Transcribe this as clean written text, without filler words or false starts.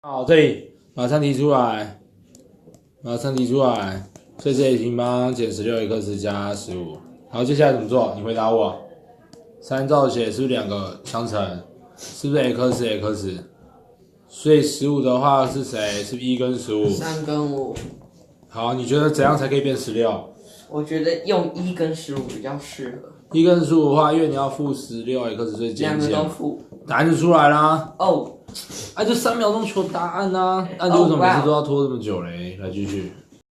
好，这里马上提出来，所以这里平方减16x加15。好，接下来怎么做？你回答我。3照写是不是2个相乘？是不是 x？ 所以15的话是谁？是不是1跟15？3跟5。好，你觉得怎样才可以变16？我觉得用1跟15比较适合。1跟15的话，因为你要负16x， 所以减减。2个都负。答案就出来啦。哦。就3秒钟求答案啊！那你为什么每次都要拖这么久嘞？来继续。